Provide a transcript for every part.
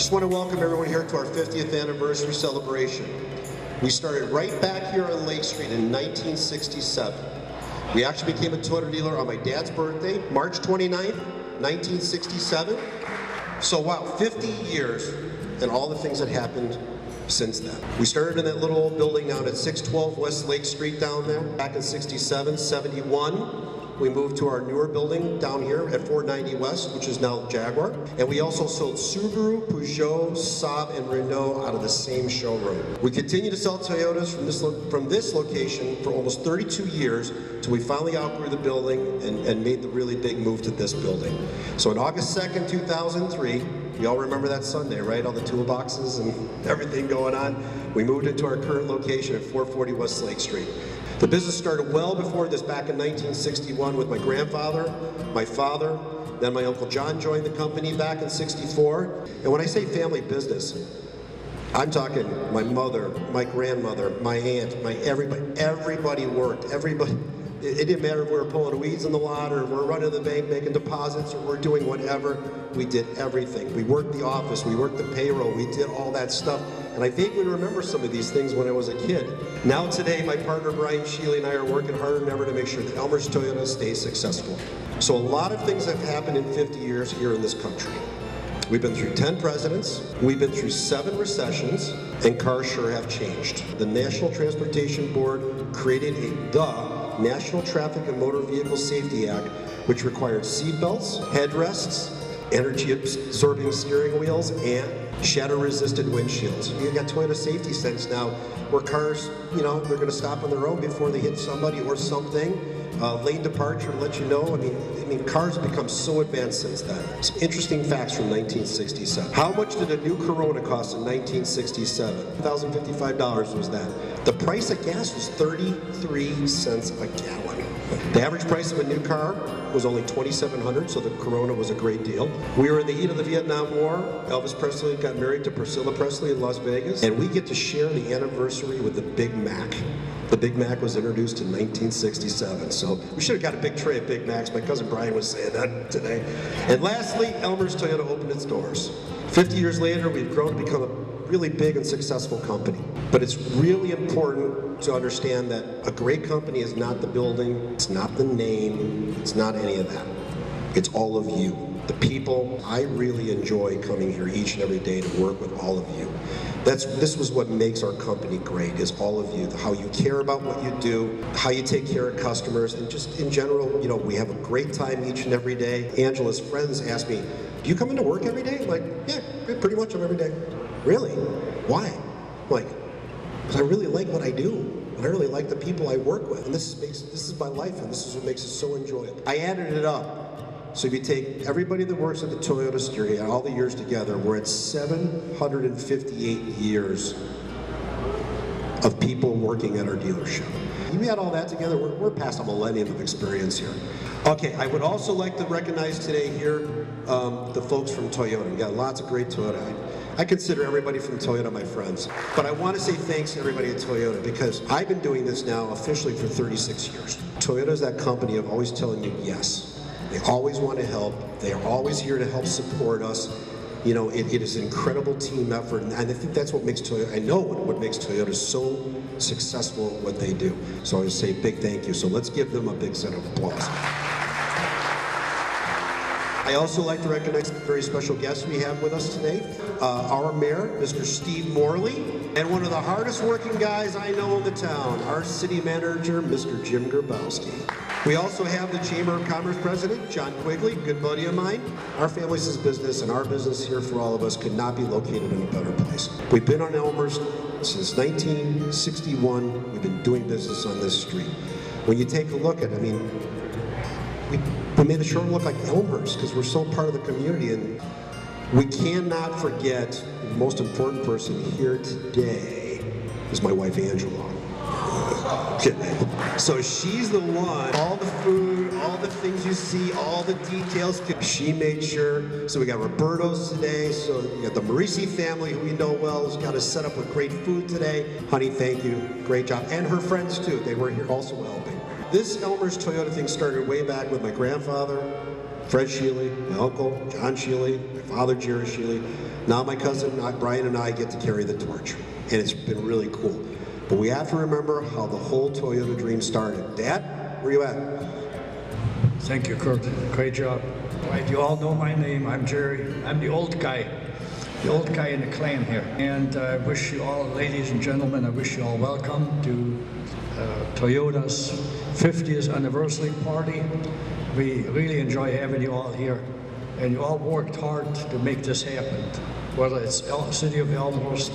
just want to welcome everyone here to our 50th anniversary celebration. We started right back here on Lake Street in 1967. We actually became a Toyota dealer on my dad's birthday, March 29th, 1967. So wow, 50 years and all the things that happened since then. We started in that little old building down at 612 West Lake Street down there, back in 67, 71. We moved to our newer building down here at 490 West, which is now Jaguar. And we also sold Subaru, Peugeot, Saab, and Renault out of the same showroom. We continue to sell Toyotas from this location for almost 32 years till we finally outgrew the building and made the really big move to this building. So on August 2nd, 2003, we all remember that Sunday, right? All the toolboxes and everything going on. We moved into our current location at 440 West Lake Street. The business started well before this, back in 1961 with my grandfather, my father, then my Uncle John joined the company back in 64. And when I say family business, I'm talking my mother, my grandmother, my aunt, my everybody worked, everybody. It didn't matter if we were pulling weeds in the lot or we're running the bank making deposits or we're doing whatever. We did everything. We worked the office, we worked the payroll, we did all that stuff. And I vaguely remember some of these things when I was a kid. Now today, my partner Brian Sheely and I are working harder than ever to make sure that Elmhurst Toyota stays successful. So a lot of things have happened in 50 years here in this country. We've been through 10 presidents, we've been through 7 recessions, and cars sure have changed. The National Transportation Board created the National Traffic and Motor Vehicle Safety Act, which required seatbelts, headrests, energy-absorbing steering wheels, and shatter-resistant windshields. You got Toyota Safety Sense now, where cars, you know, they're going to stop on their own before they hit somebody or something. Lane departure, let you know. I mean, cars have become so advanced since then. Some interesting facts from 1967. How much did a new Corona cost in 1967? $1,055 was that. The price of gas was 33 cents a gallon. The average price of a new car was only $2,700, so the Corona was a great deal. We were in the heat of the Vietnam War. Elvis Presley got married to Priscilla Presley in Las Vegas, and we get to share the anniversary with the Big Mac. The Big Mac was introduced in 1967, so we should have got a big tray of Big Macs. My cousin Brian was saying that today. And lastly, Elmhurst Toyota opened its doors. 50 years later, we've grown to become a really big and successful company. But it's really important to understand that a great company is not the building, it's not the name, it's not any of that. It's all of you. The people. I really enjoy coming here each and every day to work with all of you. This was what makes our company great, is all of you, how you care about what you do, how you take care of customers, and just in general, you know, we have a great time each and every day. Angela's friends ask me, do you come into work every day? I'm like, yeah, pretty much every day. Really? Why? I'm like, because I really like what I do. And I really like the people I work with. And this is my life, and this is what makes it so enjoyable. I added it up. So if you take everybody that works at the Toyota Studio, all the years together, we're at 758 years of people working at our dealership. You add all that together, we're past a millennium of experience here. Okay, I would also like to recognize today here the folks from Toyota. We got lots of great Toyota. I consider everybody from Toyota my friends. But I want to say thanks to everybody at Toyota, because I've been doing this now officially for 36 years. Toyota is that company of always telling you yes. They always want to help. They are always here to help support us. You know, it is an incredible team effort, and I think that's what makes Toyota, I know what makes Toyota so successful at what they do. So I would say a big thank you. So let's give them a big set of applause. I I also like to recognize a very special guest we have with us today, our mayor, Mr. Steve Morley, and one of the hardest working guys I know in the town, our city manager, Mr. Jim Grabowski. We also have the Chamber of Commerce President, John Quigley, good buddy of mine. Our family's business and our business here for all of us could not be located in a better place. We've been on Elmhurst since 1961. We've been doing business on this street. When you take a look at it, I mean, we made it sure look like Elmhurst because we're so part of the community, and we cannot forget the most important person here today is my wife, Angela. So she's the one, all the food, all the things you see, all the details, she made sure. So we got Roberto's today, so we got the Marisi family, who we know well, has got us set up with great food today. Honey, thank you, great job. And her friends too, they were here also helping. This Elmhurst Toyota thing started way back with my grandfather, Fred Shealy, my uncle, John Shealy, my father, Jerry Shealy. Now my cousin, Brian, and I get to carry the torch, and it's been really cool. But we have to remember how the whole Toyota dream started. Dad, where you at? Thank you, Kurt. Great job. Right, you all know my name. I'm Jerry. I'm the old guy in the clan here. And I wish you all, ladies and gentlemen, I wish you all welcome to Toyota's 50th anniversary party. We really enjoy having you all here. And you all worked hard to make this happen. Whether it's City of Elmhurst,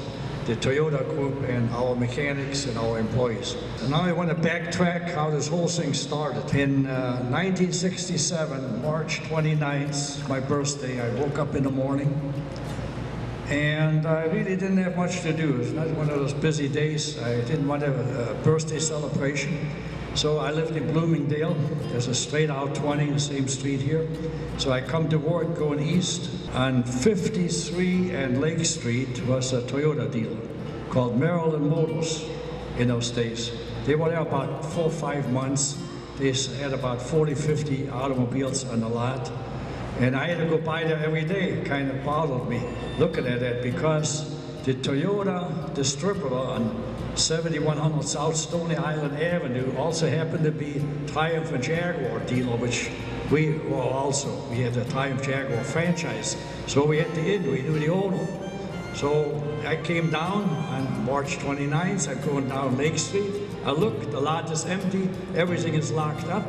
the Toyota group, and our mechanics and our employees. And now I want to backtrack how this whole thing started. In 1967, March 29th, my birthday, I woke up in the morning and I really didn't have much to do. It was not one of those busy days. I didn't want to have a birthday celebration. So I lived in Bloomingdale. There's a straight out 20, the same street here. So I come to work going east. On 53 and Lake Street was a Toyota dealer called Maryland Motors in those days. They were there about 4 or 5 months. They had about 40, 50 automobiles on the lot. And I had to go by there every day. It kind of bothered me looking at that because the Toyota distributor on 7100 South Stony Island Avenue also happened to be Triumph and Jaguar dealer, which we were also. We had the Triumph Jaguar franchise. So we had the inn, we knew the owner. So I came down on March 29th, I'm going down Lake Street. I look, the lot is empty, everything is locked up.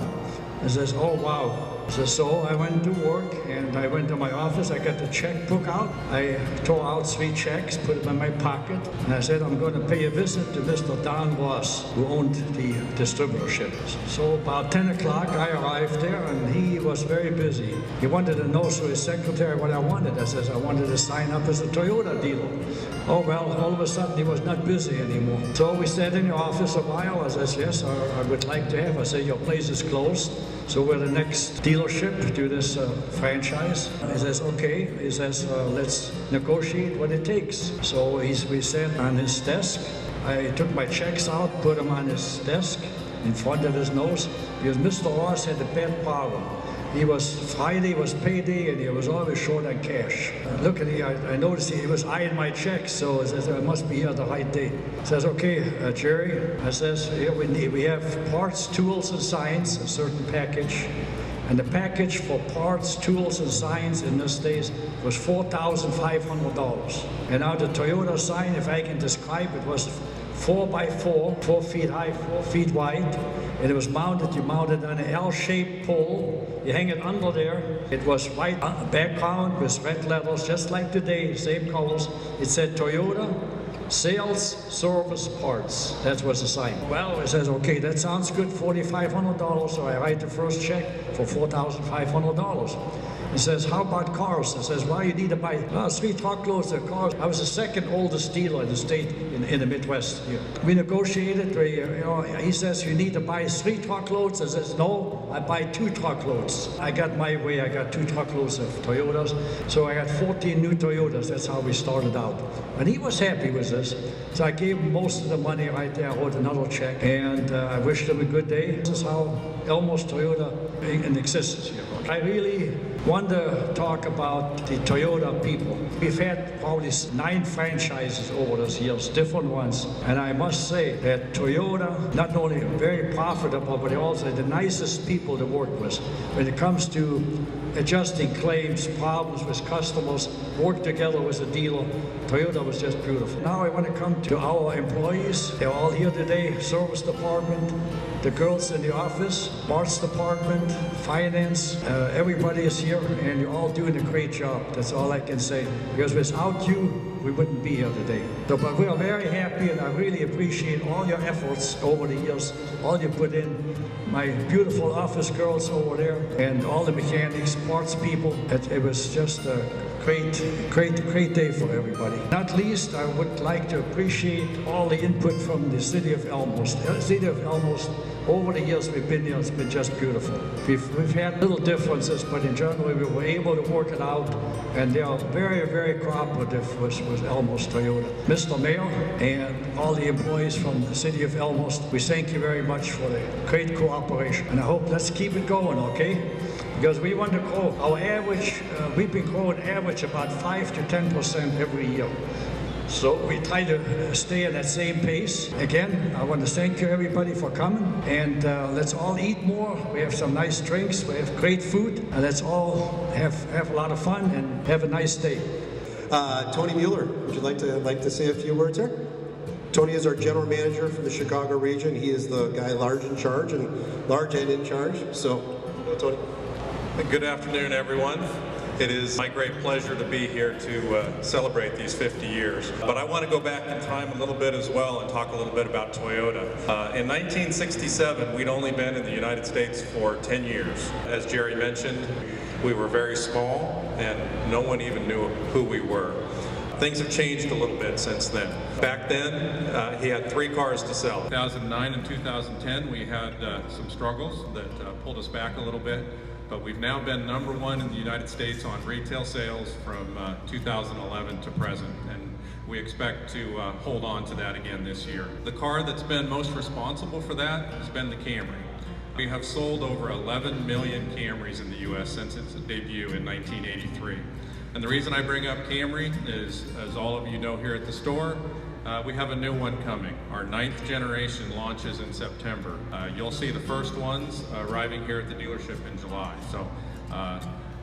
I says, oh wow. So I went to work and I went to my office, I got the checkbook out. I tore out 3 checks, put them in my pocket, and I said, I'm going to pay a visit to Mr. Don Ross, who owned the distributorship. So about 10 o'clock, I arrived there and he was very busy. He wanted to know through his secretary what I wanted. I says, I wanted to sign up as a Toyota dealer. Oh well, all of a sudden he was not busy anymore. So we sat in the office a while. I says, yes, I would like to have. I said, your place is closed. So we're the next dealership to this franchise. He says, okay. He says, let's negotiate what it takes. So we sat on his desk. I took my checks out, put them on his desk in front of his nose, because Mr. Ross had a bad problem. Friday was payday and he was always short on cash. Look at I noticed he was eyeing my checks, so I says, I must be here the right day. He says, okay, Jerry, I says, here we have parts, tools, and signs, a certain package. And the package for parts, tools, and signs in those days was $4,500. And now the Toyota sign, if I can describe it, was 4 by 4, 4 feet high, 4 feet wide, and it was mounted, you mounted on an L-shaped pole, you hang it under there. It was white background with red letters, just like today, same colors. It said Toyota Sales Service Parts. That was the sign. Well, it says, okay, that sounds good, $4,500, so I write the first check for $4,500. He says, how about cars? I says, well, you need to buy 3 truckloads of cars. I was the second oldest dealer in the state in the Midwest here. We negotiated, he says, you need to buy 3 truckloads. I says, no, I buy 2 truckloads. I got my way, I got 2 truckloads of Toyotas. So I got 14 new Toyotas. That's how we started out. And he was happy with this. So I gave him most of the money right there. I wrote another check. And I wished him a good day. This is how Elmhurst Toyota in existence here. I really want to talk about the Toyota people. We've had probably 9 franchises over those years, different ones. And I must say that Toyota, not only very profitable, but they're also the nicest people to work with. When it comes to adjusting claims, problems with customers, work together with the dealer, Toyota was just beautiful. Now I want to come to our employees. They're all here today, service department, the girls in the office, parts department, finance, everybody is here and you're all doing a great job. That's all I can say. Because without you, we wouldn't be here today. So, but we are very happy and I really appreciate all your efforts over the years, all you put in. My beautiful office girls over there and all the mechanics, parts people. It was just a great day for everybody. Not least, I would like to appreciate all the input from the city of Elmhurst. The city of Elmhurst, over the years we've been here, it's been just beautiful. We've had little differences, but in general we were able to work it out, and they are very, very cooperative with Elmhurst Toyota. Mr. Mayor and all the employees from the city of Elmhurst, we thank you very much for the great cooperation. And I hope let's keep it going, okay? Because we want to grow. Our average, we've been growing average about 5 to 10% every year. So we try to stay at that same pace. Again, I want to thank you everybody for coming, and let's all eat more. We have some nice drinks, we have great food, and let's all have a lot of fun and have a nice day. Tony Mueller, would you like to say a few words here? Tony is our general manager for the Chicago region. He is the guy large and in charge. So, Tony. Good afternoon, everyone. It is my great pleasure to be here to celebrate these 50 years. But I want to go back in time a little bit as well and talk a little bit about Toyota. In 1967, we'd only been in the United States for 10 years. As Jerry mentioned, we were very small and no one even knew who we were. Things have changed a little bit since then. Back then, he had 3 cars to sell. 2009 and 2010, we had some struggles that pulled us back a little bit. But we've now been #1 in the United States on retail sales from 2011 to present, and we expect to hold on to that again this year. The car that's been most responsible for that has been the Camry. We have sold over 11 million Camrys in the U.S. since its debut in 1983. And the reason I bring up Camry is, as all of you know here at the store, we have a new one coming. Our 9th generation launches in September. You'll see the first ones arriving here at the dealership in July. So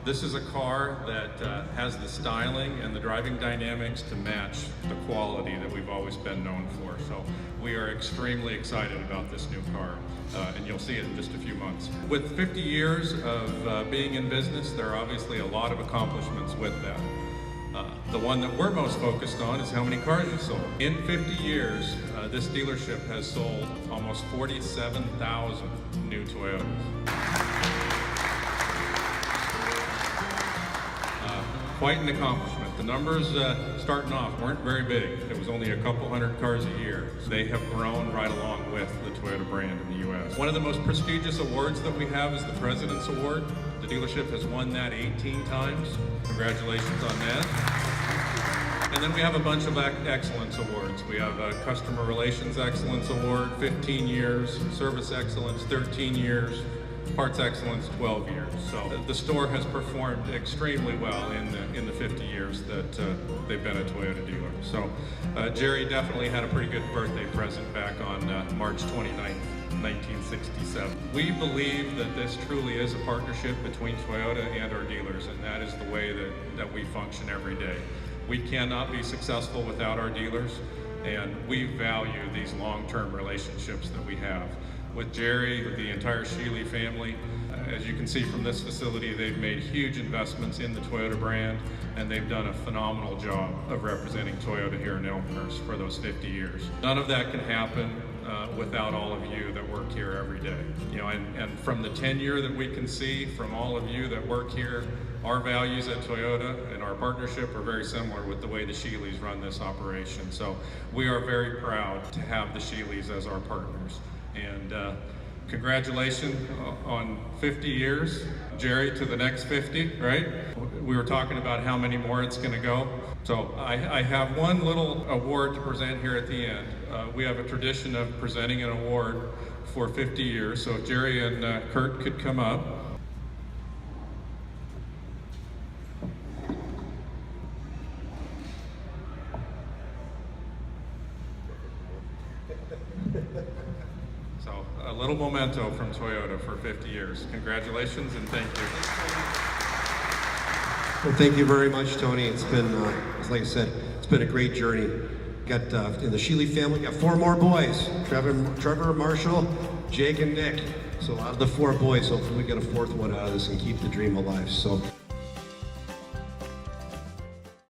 this is a car that has the styling and the driving dynamics to match the quality that we've always been known for. So we are extremely excited about this new car, and you'll see it in just a few months. With 50 years of being in business, there are obviously a lot of accomplishments with that. The one that we're most focused on is how many cars you sold. In 50 years, this dealership has sold almost 47,000 new Toyotas. Quite an accomplishment. The numbers starting off weren't very big. It was only a couple hundred cars a year. They have grown right along with the Toyota brand in the U.S. One of the most prestigious awards that we have is the President's Award. The dealership has won that 18 times. Congratulations on that. And then we have a bunch of excellence awards. We have a Customer Relations Excellence Award, 15 years, Service Excellence, 13 years, Parts Excellence, 12 years. So the store has performed extremely well in the 50 years that they've been a Toyota dealer. So Jerry definitely had a pretty good birthday present back on March 29th. 1967. We believe that this truly is a partnership between Toyota and our dealers, and that is the way that we function every day. We cannot be successful without our dealers, and we value these long-term relationships that we have. With Jerry, with the entire Sheely family, as you can see from this facility, they've made huge investments in the Toyota brand, and they've done a phenomenal job of representing Toyota here in Elmhurst for those 50 years. None of that can happen without all of you that work here every day. You know, and from the tenure that we can see from all of you that work here, our values at Toyota and our partnership are very similar with the way the Sheelys run this operation. So we are very proud to have the Sheelys as our partners. And congratulations on 50 years. Jerry, to the next 50, right? We were talking about how many more it's gonna go. So I have one little award to present here at the end. We have a tradition of presenting an award for 50 years. So if Jerry and Kurt could come up. So a little memento from Toyota for 50 years. Congratulations and thank you. Well, thank you very much, Tony. It's been, like I said, it's been a great journey. Got in the Sheely family, got 4 more boys: Trevor, Marshall, Jake, and Nick. So out of the 4 boys, hopefully we get a 4th one out of this and keep the dream alive. So.